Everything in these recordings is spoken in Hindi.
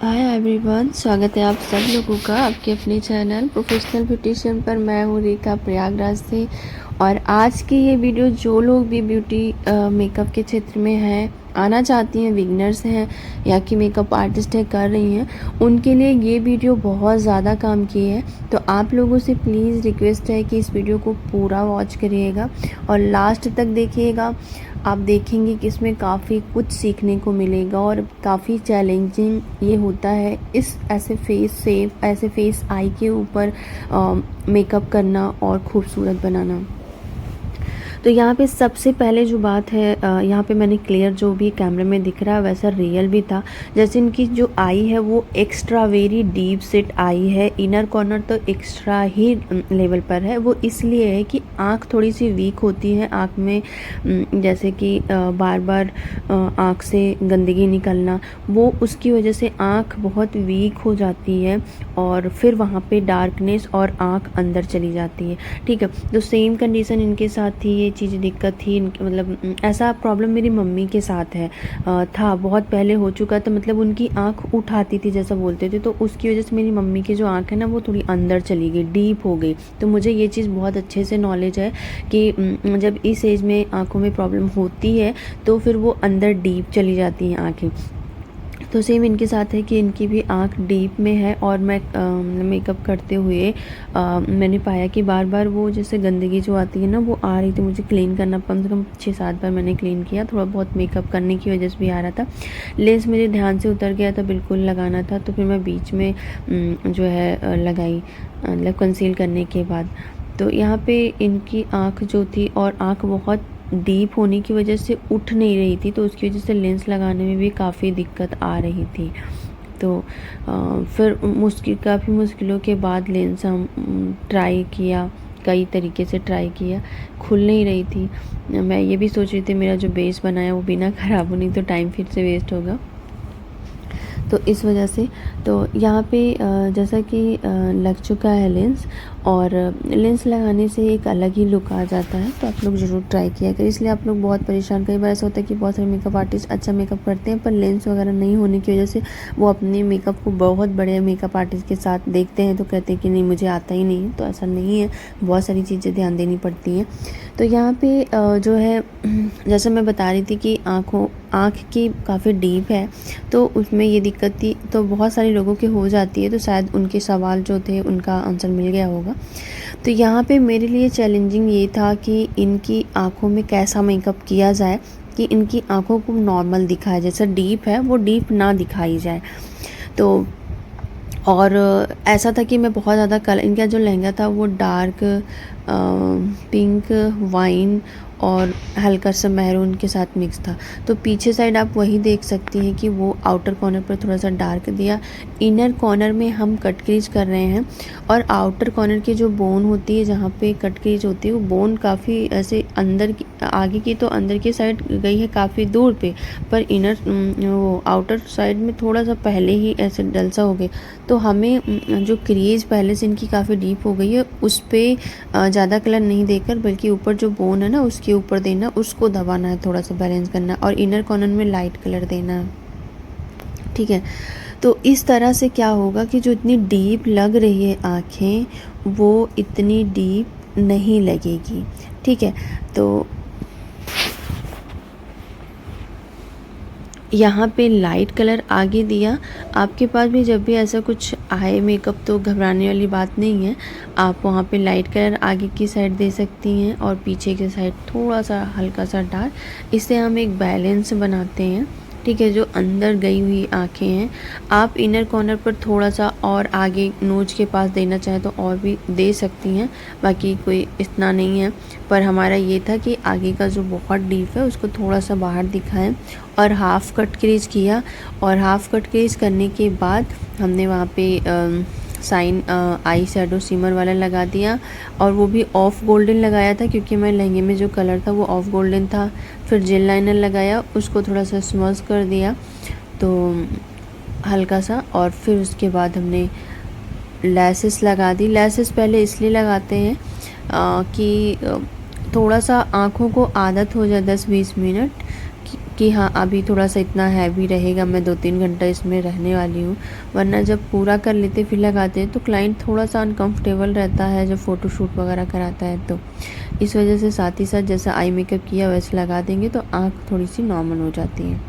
हाय एवरीवन, स्वागत है आप सब लोगों का आपके अपने चैनल प्रोफेशनल ब्यूटिशियन पर। मैं हूँ रेखा प्रयागराज से। और आज की ये वीडियो जो लोग भी ब्यूटी मेकअप के क्षेत्र में हैं, आना चाहती हैं, बिगनर्स हैं या कि मेकअप आर्टिस्ट है कर रही हैं, उनके लिए ये वीडियो बहुत ज़्यादा काम की है। तो आप लोगों से प्लीज़ रिक्वेस्ट है कि इस वीडियो को पूरा वॉच करिएगा और लास्ट तक देखिएगा। आप देखेंगे कि इसमें काफ़ी कुछ सीखने को मिलेगा और काफ़ी चैलेंजिंग ये होता है इस ऐसे फेस आई के ऊपर मेकअप करना और खूबसूरत बनाना। तो यहाँ पे सबसे पहले जो बात है, यहाँ पे मैंने क्लियर जो भी कैमरे में दिख रहा है वैसा रियल भी था। जैसे इनकी जो आई है वो एक्स्ट्रा वेरी डीप सेट आई है, इनर कॉर्नर तो एक्स्ट्रा ही लेवल पर है। वो इसलिए है कि आँख थोड़ी सी वीक होती है, आँख में जैसे कि बार बार आँख से गंदगी निकलना, वो उसकी वजह से आँख बहुत वीक हो जाती है और फिर वहाँ पे डार्कनेस और आँख अंदर चली जाती है। ठीक है, तो सेम कंडीशन इनके साथ थी, ये चीज़ दिक्कत थी इनके, मतलब ऐसा प्रॉब्लम मेरी मम्मी के साथ है, था बहुत पहले हो चुका था। मतलब उनकी आँख उठाती थी जैसा बोलते थे, तो उसकी वजह से मेरी मम्मी की जो आँख है ना वो थोड़ी अंदर चली गई, डीप हो गई। तो मुझे ये चीज़ बहुत अच्छे से नॉलेज है कि जब इस एज में आँखों में प्रॉब्लम होती है तो फिर वो अंदर डीप चली जाती हैं आँखें। तो सेम इनके साथ है कि इनकी भी आँख डीप में है और मैं मेकअप करते हुए मैंने पाया कि बार बार वो जैसे गंदगी जो आती है ना वो आ रही थी। मुझे क्लीन करना कम से कम 6-7 बार मैंने क्लीन किया, थोड़ा बहुत मेकअप करने की वजह से भी आ रहा था। लेंस मेरे ध्यान से उतर गया था, बिल्कुल लगाना था, तो फिर मैं बीच में जो है लगाई, मतलब कंसील करने के बाद। तो यहाँ पे इनकी आँख जो थी और आँख बहुत डीप होने की वजह से उठ नहीं रही थी, तो उसकी वजह से लेंस लगाने में भी काफ़ी दिक्कत आ रही थी। तो फिर काफ़ी मुश्किलों के बाद लेंस हम ट्राई किया, कई तरीके से ट्राई किया, खुल नहीं रही थी। मैं ये भी सोच रही थी मेरा जो बेस बनाया वो बिना ख़राब हो, नहीं तो टाइम फिर से वेस्ट होगा। तो इस वजह से तो यहाँ पे जैसा कि लग चुका है लेंस, और लेंस लगाने से एक अलग ही लुक आ जाता है। तो आप लोग ज़रूर ट्राई किया करें। इसलिए आप लोग बहुत परेशान, कई बार ऐसा होता है कि बहुत सारे मेकअप आर्टिस्ट अच्छा मेकअप करते हैं पर लेंस वगैरह नहीं होने की वजह से वो अपने मेकअप को बहुत बड़े मेकअप आर्टिस्ट के साथ देखते हैं तो कहते हैं कि नहीं मुझे आता ही नहीं है। तो ऐसा नहीं है, बहुत सारी चीज़ें ध्यान देनी पड़ती हैं। तो यहाँ पे जो है जैसे मैं बता रही थी कि आँख की काफ़ी डीप है, तो उसमें ये दिक्कत थी, तो बहुत सारे लोगों की हो जाती है। तो शायद उनके सवाल जो थे उनका आंसर मिल गया होगा। तो यहाँ पे मेरे लिए चैलेंजिंग ये था कि इनकी आँखों में कैसा मेकअप किया जाए कि इनकी आँखों को नॉर्मल दिखाए, जैसा डीप है वो डीप ना दिखाई जाए। तो और ऐसा था कि मैं बहुत ज़्यादा कलर, इनका जो लहंगा था वो डार्क पिंक, वाइन और हल्का सा मैरून के साथ मिक्स था। तो पीछे साइड आप वही देख सकती हैं कि वो आउटर कॉर्नर पर थोड़ा सा डार्क दिया, इनर कॉर्नर में हम कट क्रीज कर रहे हैं। और आउटर कॉर्नर की जो बोन होती है जहाँ पे कट क्रीज होती है वो बोन काफ़ी ऐसे अंदर की, आगे की तो अंदर की साइड गई है काफ़ी दूर पे, पर इनर वो आउटर साइड में थोड़ा सा पहले ही ऐसे डल सा हो गए। तो हमें जो क्रीज पहले से इनकी काफ़ी डीप हो गई है उस पर ज़्यादा कलर नहीं देकर, बल्कि ऊपर जो बोन है ना उसके ऊपर देना, उसको दबाना है, थोड़ा सा बैलेंस करना और इनर कॉर्नर में लाइट कलर देना है। ठीक है, तो इस तरह से क्या होगा कि जो इतनी डीप लग रही है आँखें वो इतनी डीप नहीं लगेगी। ठीक है, तो यहाँ पे लाइट कलर आगे दिया। आपके पास भी जब भी ऐसा कुछ आए मेकअप तो घबराने वाली बात नहीं है, आप वहाँ पे लाइट कलर आगे की साइड दे सकती हैं और पीछे की साइड थोड़ा सा हल्का सा डार्क। इससे हम एक बैलेंस बनाते हैं। ठीक है, जो अंदर गई हुई आँखें हैं आप इनर कॉर्नर पर थोड़ा सा और आगे नोज के पास देना चाहें तो और भी दे सकती हैं, बाकी कोई इतना नहीं है। पर हमारा ये था कि आगे का जो बहुत डीप है उसको थोड़ा सा बाहर दिखाएं और हाफ़ कट क्रीज किया। और हाफ़ कट क्रीज करने के बाद हमने वहाँ पे साइन आई शेडो सिमर वाला लगा दिया, और वो भी ऑफ गोल्डन लगाया था क्योंकि मेरे लहंगे में जो कलर था वो ऑफ गोल्डन था। फिर जेल लाइनर लगाया, उसको थोड़ा सा स्मज कर दिया तो हल्का सा, और फिर उसके बाद हमने लैसेस लगा दी। लैसेस पहले इसलिए लगाते हैं कि थोड़ा सा आँखों को आदत हो जाए 10-20 मिनट कि हाँ अभी थोड़ा सा इतना हैवी रहेगा, मैं 2-3 घंटा इसमें रहने वाली हूँ। वरना जब पूरा कर लेते फिर लगाते हैं तो क्लाइंट थोड़ा सा अनकंफर्टेबल रहता है जब फ़ोटोशूट वगैरह कराता है। तो इस वजह से साथ ही साथ जैसा आई मेकअप किया वैसे लगा देंगे तो आँख थोड़ी सी नॉर्मल हो जाती है।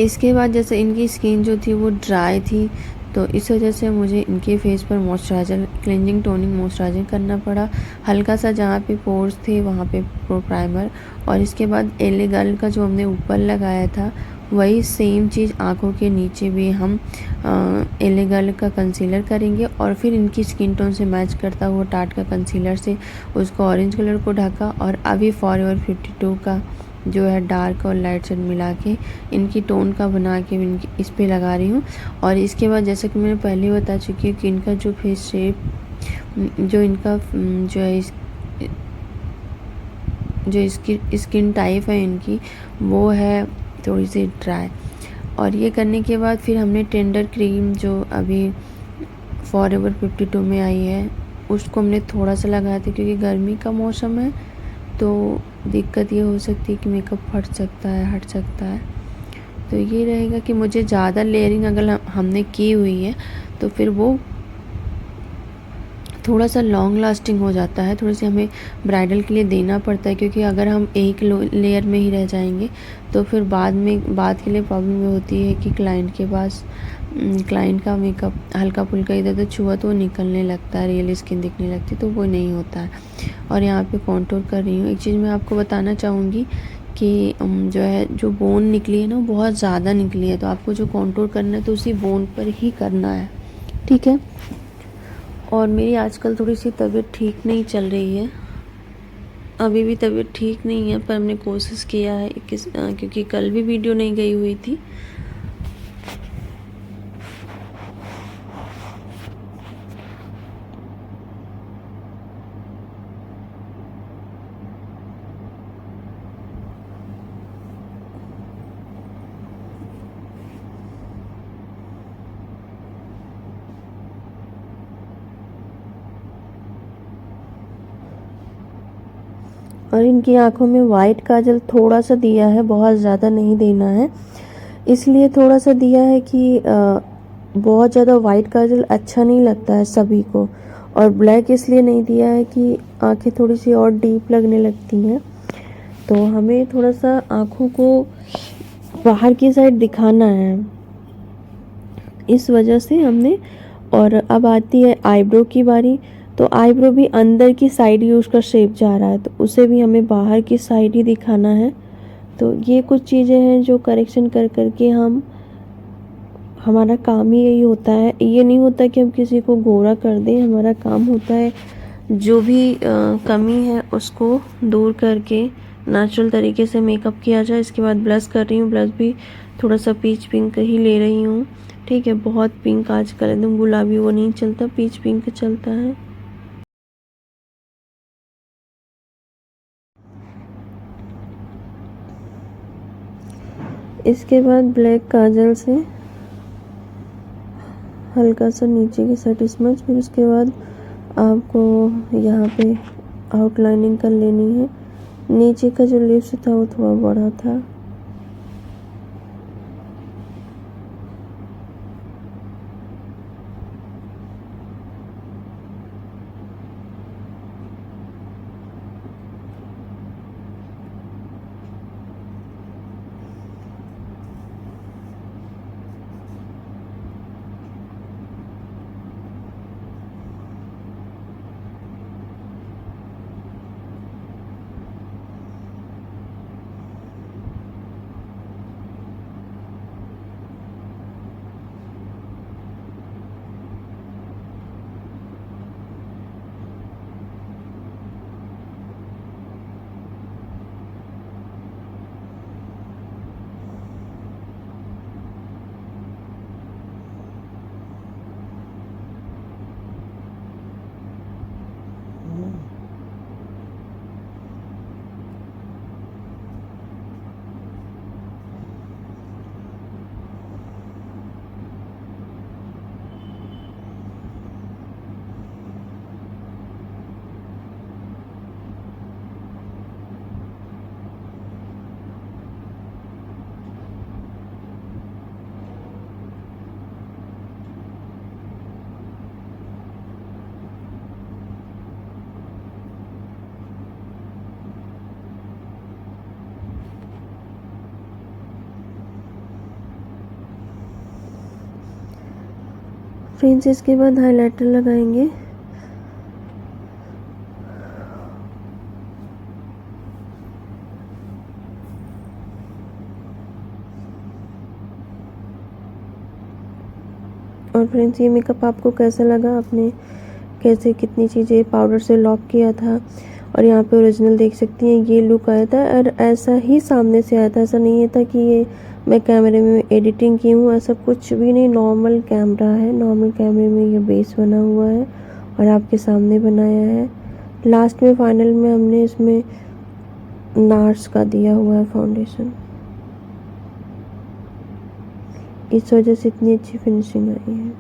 इसके बाद जैसे इनकी स्किन जो थी वो ड्राई थी, तो इस वजह से मुझे इनके फेस पर मॉइस्चराइज़र, क्लेंजिंग टोनिंग मॉइस्चराइज़र करना पड़ा। हल्का सा जहाँ पे पोर्स थे वहाँ पे प्रो प्राइमर, और इसके बाद एले गर्ल का जो हमने ऊपर लगाया था वही सेम चीज़ आँखों के नीचे भी हम एले गर्ल का कंसीलर करेंगे, और फिर इनकी स्किन टोन से मैच करता हुआ टाट का कंसीलर से उसको ऑरेंज कलर को ढका, और अभी फॉरएवर 52 का जो है डार्क और लाइट शेड मिला के इनकी टोन का बना के इनकी इस पे लगा रही हूँ। और इसके बाद जैसा कि मैंने पहले बता चुकी हूँ कि इनका जो फेस शेप, जो इनका जो है जो इसकी स्किन टाइप है इनकी, वो है थोड़ी सी ड्राई। और ये करने के बाद फिर हमने टेंडर क्रीम जो अभी फॉरएवर 52 में आई है उसको हमने थोड़ा सा लगाया था, क्योंकि गर्मी का मौसम है तो दिक्कत ये हो सकती है कि मेकअप फट सकता है, हट सकता है। तो ये रहेगा कि मुझे ज़्यादा लेयरिंग अगर हमने की हुई है तो फिर वो थोड़ा सा लॉन्ग लास्टिंग हो जाता है, थोड़ी सी हमें ब्राइडल के लिए देना पड़ता है, क्योंकि अगर हम एक लेयर में ही रह जाएंगे तो फिर बाद के लिए प्रॉब्लम ये होती है कि क्लाइंट के पास क्लाइंट का मेकअप हल्का फुल्का इधर उधर छुआ तो वो निकलने लगता है, रियल स्किन दिखने लगती है, तो वो नहीं होता है। और यहाँ पे कॉन्टूर कर रही हूँ। एक चीज़ मैं आपको बताना चाहूँगी कि जो है जो बोन निकली है ना बहुत ज़्यादा निकली है, तो आपको जो कॉन्टूर करना है तो उसी बोन पर ही करना है, ठीक है। और मेरी आजकल थोड़ी सी तबीयत ठीक नहीं चल रही है, अभी भी तबीयत ठीक नहीं है, पर हमने कोशिश किया है क्योंकि कल भी वीडियो नहीं गई हुई थी। और इनकी आंखों में वाइट काजल थोड़ा सा दिया है, बहुत ज़्यादा नहीं देना है, इसलिए थोड़ा सा दिया है कि बहुत ज़्यादा वाइट काजल अच्छा नहीं लगता है सभी को। और ब्लैक इसलिए नहीं दिया है कि आंखें थोड़ी सी और डीप लगने लगती हैं, तो हमें थोड़ा सा आँखों को बाहर की साइड दिखाना है, इस वजह से हमने। और अब आती है आईब्रो की बारी, तो आईब्रो भी अंदर की साइड ही उसका शेप जा रहा है, तो उसे भी हमें बाहर की साइड ही दिखाना है। तो ये कुछ चीज़ें हैं जो करेक्शन कर करके हमारा काम ही यही होता है। ये नहीं होता कि हम किसी को गोरा कर दें, हमारा काम होता है जो भी कमी है उसको दूर करके नेचुरल तरीके से मेकअप किया जाए। इसके बाद ब्लश कर रही हूँ, ब्लश भी थोड़ा सा पीच पिंक ही ले रही हूँ, ठीक है। बहुत पिंक आजकल एकदम गुलाबी वो नहीं चलता, पीच पिंक चलता है। इसके बाद ब्लैक काजल से हल्का सा नीचे की साइड स्मच, फिर उसके बाद आपको यहाँ पे आउटलाइनिंग कर लेनी है। नीचे का जो लिप्स था वो थोड़ा बड़ा था। फ्रेंड्स इसके बाद हाइलाइटर लगाएंगे। और फ्रेंड्स ये मेकअप आपको कैसा लगा, आपने कैसे कितनी चीज़ें पाउडर से लॉक किया था। और यहाँ पे ओरिजिनल देख सकती हैं, ये लुक आया था और ऐसा ही सामने से आया था। ऐसा नहीं है था कि ये मैं कैमरे में एडिटिंग की हूँ, ऐसा कुछ भी नहीं। नॉर्मल कैमरा है, नॉर्मल कैमरे में ये बेस बना हुआ है और आपके सामने बनाया है। लास्ट में फाइनल में हमने इसमें नार्स का दिया हुआ है फाउंडेशन, इस वजह से इतनी अच्छी फिनिशिंग आई है।